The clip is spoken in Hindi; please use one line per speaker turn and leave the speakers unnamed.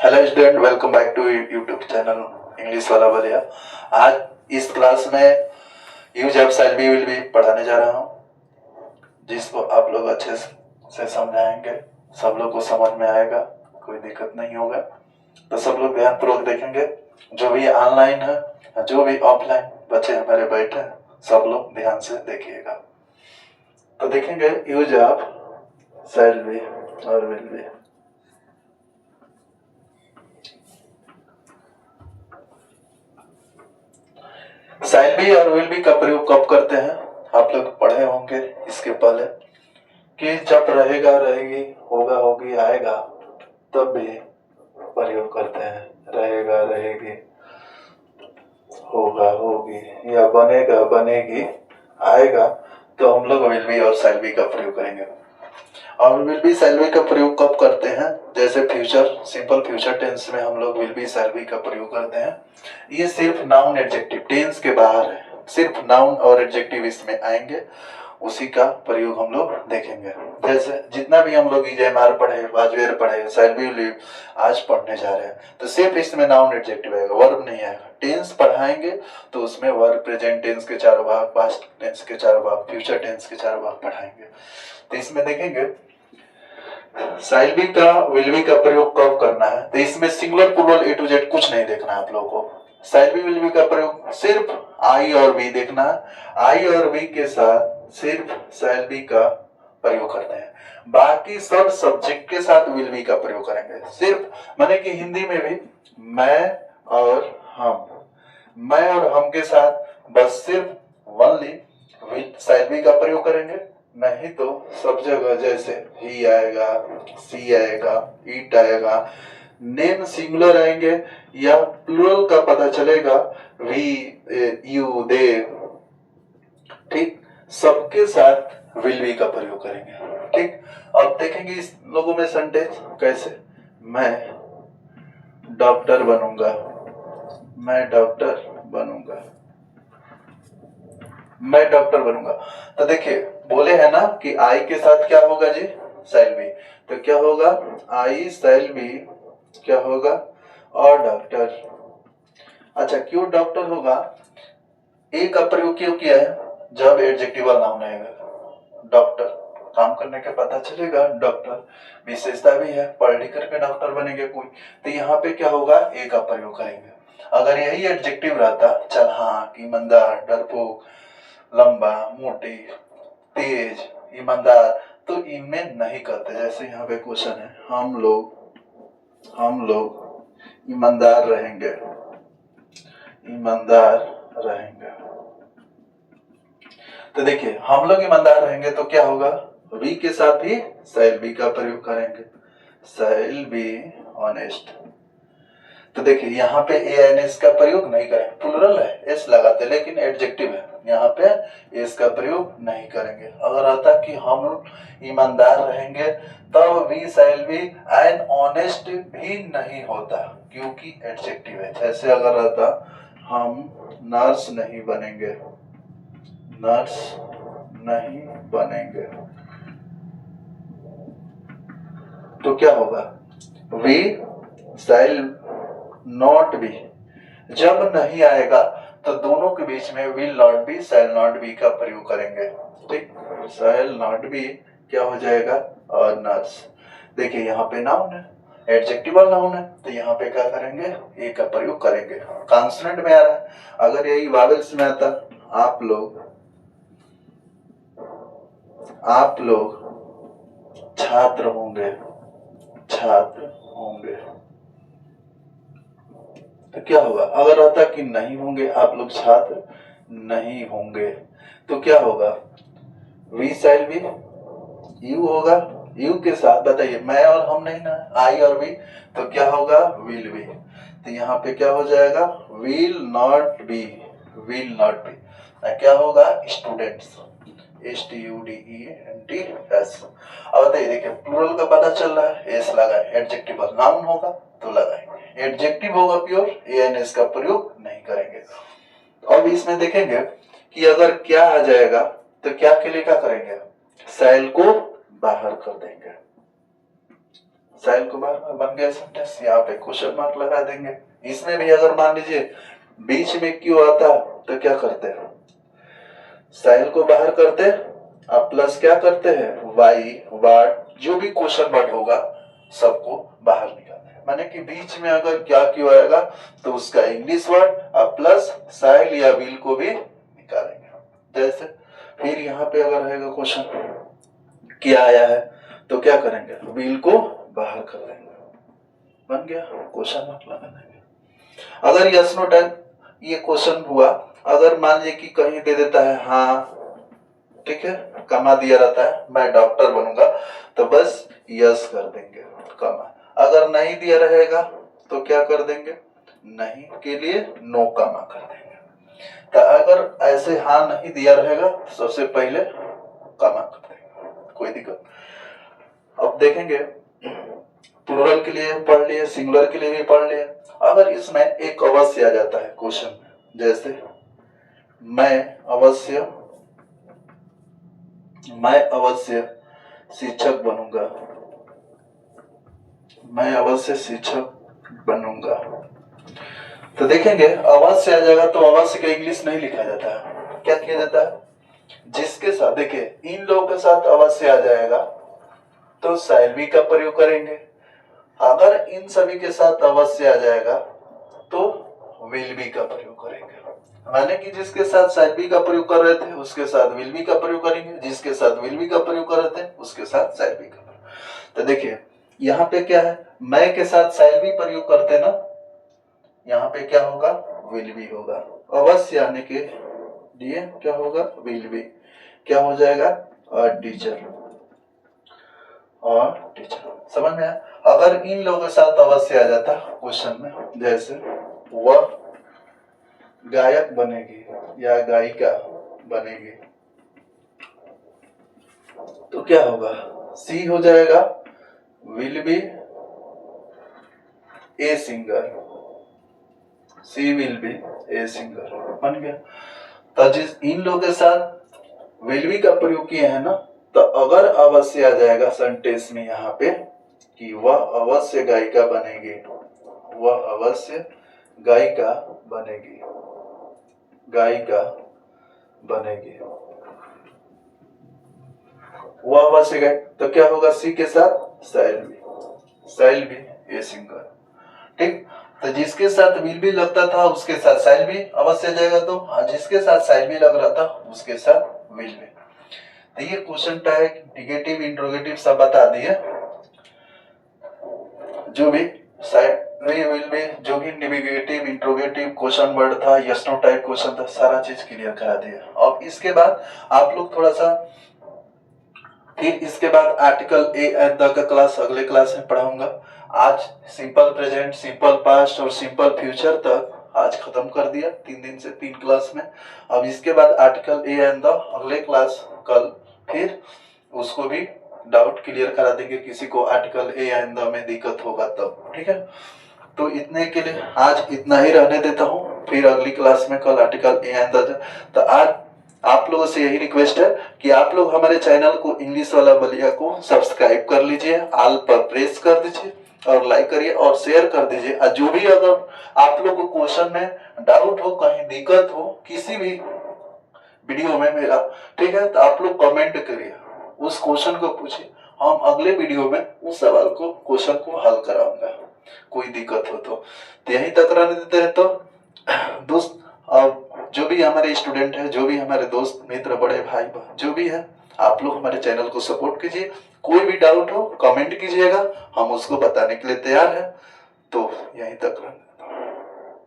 Hello student, welcome back to YouTube channel English वाला बढ़िया। आज इस क्लास में use of shall be will be पढ़ाने जा रहा हूँ, जिसको आप लोग अच्छे से समझाएंगे, सब लोग को समझ में आएगा, कोई दिक्कत नहीं होगा। तो सब लोग ध्यानपूर्वक देखेंगे। जो भी ऑनलाइन है, जो भी ऑफलाइन बच्चे हमारे बैठे हैं, सब लोग ध्यान से देखिएगा। तो देखेंगे यूज ऑफ शैल बी और विल बी। शैल बी और विल बी का प्रयोग कब करते हैं? आप लोग पढ़े होंगे इसके पहले कि जब रहेगा, रहेगी, होगा, होगी, आएगा, तब भी प्रयोग करते हैं। रहेगा, रहेगी, होगा, होगी, या बनेगा, बनेगी, आएगा, तो हम लोग विल बी और शैल बी का प्रयोग करेंगे। और विल बी शैल बी का प्रयोग कब करते हैं? जैसे फ्यूचर, सिंपल फ्यूचर टेंस में हम लोग विल बी शैल बी का प्रयोग करते हैं। ये सिर्फ नाउन एडजेक्टिव टेंस के बाहर है, सिर्फ नाउन और एडजेक्टिव इसमें आएंगे, उसी का प्रयोग हम लोग देखेंगे। जैसे जितना भी हम लोग इजेमार पढ़े, वाजवेर पढ़े, शैल बी विल बी आज पढ़ने जा रहे हैं, तो सिर्फ इसमें नाउन एडजेक्टिव आएगा, वर्ब नहीं आएगा। टेंस पढ़ाएंगे तो उसमें वर्ब, प्रेजेंट टेंस के 4 भाग, पास्ट टेंस के 4 भाग, फ्यूचर टेंस के 4 भाग पढ़ाएंगे। तो इसमें देखेंगे शैल बी का, विल बी का प्रयोग कब करना है। तो इसमें singular plural A to Z कुछ नहीं देखना है आप लोगों को। शैल बी विल बी का प्रयोग सिर्फ आई और बी देखना है। आई और बी के साथ सिर्फ शैल बी का प्रयोग करते हैं, बाकी सब सब्जेक्ट के साथ विल बी का प्रयोग करेंगे। सिर्फ माने कि हिंदी में भी मैं और हम, मैं और हम के साथ बस सिर्फ ओनली शैल बी का प्रयोग करेंगे, नहीं तो सब जगह जैसे ही आएगा, सी आएगा, इट आएगा, नेम सिंगुलर आएंगे या प्लूरल का पता चलेगा, वी, यू, दे, ठीक, सबके साथ विल बी का प्रयोग करेंगे। ठीक, अब देखेंगे इस लोगों में सेंटेंस कैसे। मैं डॉक्टर बनूंगा, मैं डॉक्टर बनूंगा, मैं डॉक्टर बनूंगा। तो देखिए बोले है ना कि आई के साथ क्या होगा जी, शैल बी। तो क्या होगा, आई शैल बी क्या होगा, और डॉक्टर। अच्छा, क्यों डॉक्टर होगा? ए का प्रयोग क्यों किया है? जब एडजेक्टिवल नाउन आएगा, डॉक्टर, काम करने का पता चलेगा, डॉक्टर विशेषता भी है, पढ़ लिख करके डॉक्टर बनेंगे कोई, तो यहाँ पे क्या होगा, ए का प्रयोग करेंगे। अगर यही एडजेक्टिव रहता, चालाक, ईमानदार, डरपोक, लंबा, मोटी, तेज, ईमानदार, तो इनमें नहीं करते। जैसे यहाँ पे क्वेश्चन है, हम लोग ईमानदार रहेंगे, ईमानदार रहेंगे। तो देखिए हम लोग ईमानदार रहेंगे तो क्या होगा, वी के साथ भी शैल बी का प्रयोग करेंगे, शैल बी ऑनेस्ट। तो देखिए यहाँ पे एएनएस का प्रयोग नहीं करेंगे, प्लूरल है, एस लगाते, लेकिन एडजेक्टिव है, यहाँ पे एस का प्रयोग नहीं करेंगे। अगर आता कि हम ईमानदार रहेंगे, तब we shall be and honest भी नहीं होता, क्योंकि एडजेक्टिव है। जैसे अगर आता हम नर्स नहीं बनेंगे, नर्स नहीं बनेंगे, तो क्या होगा, वी शैल नॉट बी। जब नहीं आएगा तो दोनों के बीच में will not be, shall not be का प्रयोग करेंगे। ठीक, शैल नॉट बी क्या हो जाएगा, और नर्स। देखिए यहाँ पे नाउन है, एडजेक्टिवल नाउन है, तो यहाँ पे क्या करेंगे, ए का प्रयोग करेंगे। कॉन्सोनेंट में आ रहा है, अगर यही वावेल्स में आता, आप लोग छात्र होंगे, छात्र होंगे, तो क्या होगा। अगर आता कि नहीं होंगे, आप लोग छात्र नहीं होंगे, तो क्या होगा, वी शैल बी, यू होगा, यू के साथ बताइए, मैं और हम नहीं ना, आई और वी, तो क्या होगा, विल बी। तो यहाँ पे क्या हो जाएगा, will not be, will not be. क्या होगा, स्टूडेंट्स, STUDENTS। अब बताइए, देखिए प्लूरल का पता चल रहा है, एस लगाए, एडजेक्टिवल नाउन होगा तो लगाएंगे, एडजेक्टिव होगा प्योर, एएनएस का प्रयोग नहीं करेंगे। अब इसमें देखेंगे कि अगर क्या आ जाएगा तो क्या के लिए क्या करेंगे, शैल को बाहर कर देंगे। साहिल कुमार बन गया सेंटेंस, यहाँ पे क्वेश्चन मार्क लगा देंगे। इसमें भी अगर मान लीजिए बीच में क्यों आता तो क्या करते हैं, साहिल को बाहर करते अब प्लस क्या करते हैं वाई वाट जो भी क्वेश्चन वर्ड होगा सबको बाहर निकालना है। माने कि बीच में अगर क्या क्यों आएगा तो उसका इंग्लिश वर्ड अब प्लस साहिल या विल को भी निकालेंगे। जैसे फिर यहाँ पे अगर रहेगा क्वेश्चन क्या आया है तो क्या करेंगे, विल को बाहर कर देंगे, बन गया क्वेश्चन मार्क लगा देंगे। अगर यस नो टाइप ये क्वेश्चन हुआ, अगर मान लीजिए कि कहीं दे देता है हाँ ठीक है, कमा दिया रहता है मैं डॉक्टर बनूंगा तो बस यस कर देंगे कमा। अगर नहीं दिया रहेगा तो क्या कर देंगे, नहीं के लिए नो कमा कर देंगे। तो अगर ऐसे हाँ नहीं दिया रहेगा तो सबसे पहले कमा कर देंगे, कोई दिक्कत। अब देखेंगे प्लूरल के लिए पढ़ लिए, सिंगुलर के लिए भी पढ़ लिए। अगर इसमें एक अवश्य आ जाता है क्वेश्चन में, जैसे मैं अवश्य शिक्षक बनूंगा, मैं अवश्य शिक्षक बनूंगा। तो देखेंगे अवश्य आ जाएगा तो अवश्य का इंग्लिश नहीं लिखा जाता है, क्या किया जाता है, जिसके साथ देखिए इन लोगों के साथ अवश्य आ जाएगा तो शैल बी का प्रयोग करेंगे। अगर इन सभी के साथ अवश्य आ जाएगा तो विल बी का प्रयोग करेंगे। माने कि जिसके साथ शैल बी का प्रयोग कर रहे थे उसके साथ विल बी का प्रयोग करेंगे, जिसके साथ विल बी का प्रयोग कर रहे थे उसके साथ शैल बी का प्रयोग। तो देखिए यहाँ पे क्या है, मैं के साथ शैल बी प्रयोग करते ना, यहाँ पे क्या होगा विल बी होगा। अवश्य आने के लिए क्या होगा विल बी, क्या हो जाएगा टीचर और टीचर। समझ में आया। अगर इन लोगों के साथ अवश्य आ जाता क्वेश्चन में, जैसे वह गायक बनेगी या गायिका बनेगी तो क्या होगा, सी हो जाएगा will be a singer, she will be a singer, बन गया। तो जिस इन लोगों के साथ विल बी का प्रयोग किए हैं ना, तो अगर अवश्य आ जाएगा सेंटेंस में यहाँ पे कि वह अवश्य गायिका बनेगी, वह अवश्य गायिका बनेगी, गायिका बनेगी, वह अवश्य गाय, तो क्या होगा सी के साथ शैल बी ए सिंगर। ठीक, तो जिसके साथ विल भी लगता था उसके साथ शैल भी अवश्य जाएगा, तो जिसके साथ शैल भी लग रहा था उसके साथ विल भी। तो ये क्वेश्चन टाइप निगेटिव इंट्रोगेटिव सब बता दिए, जो भी विल भी जो भी निगेटिव इंट्रोगेटिव क्वेश्चन वर्ड था, यस नो टाइप क्वेश्चन था, सारा चीज क्लियर करा दिया। अब इसके बाद आप लोग थोड़ा सा फिर इसके बाद आर्टिकल ए एंड द का क्लास अगले क्लास में पढ़ाऊंगा। आज सिंपल प्रेजेंट, सिंपल पास्ट और सिंपल फ्यूचर तक आज खत्म कर दिया 3 दिन से 3 क्लास में। अब इसके बाद आर्टिकल ए एंड द अगले क्लास कल फिर उसको भी डाउट क्लियर करा देंगे, किसी को आर्टिकल ए एंड द में दिक्कत होगा तब। ठीक है, तो इतने के लिए आज इतना ही रहने देता हूँ, फिर अगली क्लास में कल आर्टिकल ए एंड द। तो आज आप लोगों से यही रिक्वेस्ट है कि आप लोग हमारे चैनल को इंग्लिश वाला बलिया को सब्सक्राइब कर लीजिए, ऑल पर प्रेस कर दीजिए और लाइक करिए और शेयर कर दीजिए। और जो भी अगर आप लोग को क्वेश्चन में डाउट हो, कहीं दिक्कत हो किसी भी वीडियो में मेरा, ठीक है, तो आप लोग कमेंट करिए, उस क्वेश्चन को पूछिए, हम अगले वीडियो में उस सवाल को क्वेश्चन को हल कराऊंगा, कोई दिक्कत हो तो। यहीं तक रहने देते हैं। तो दोस्त और जो भी हमारे स्टूडेंट है, जो भी हमारे दोस्त मित्र बड़े भाई बहन जो भी है, आप लोग हमारे चैनल को सपोर्ट कीजिए। कोई भी डाउट हो कमेंट कीजिएगा, हम उसको बताने के लिए तैयार हैं। तो यहीं तक रहने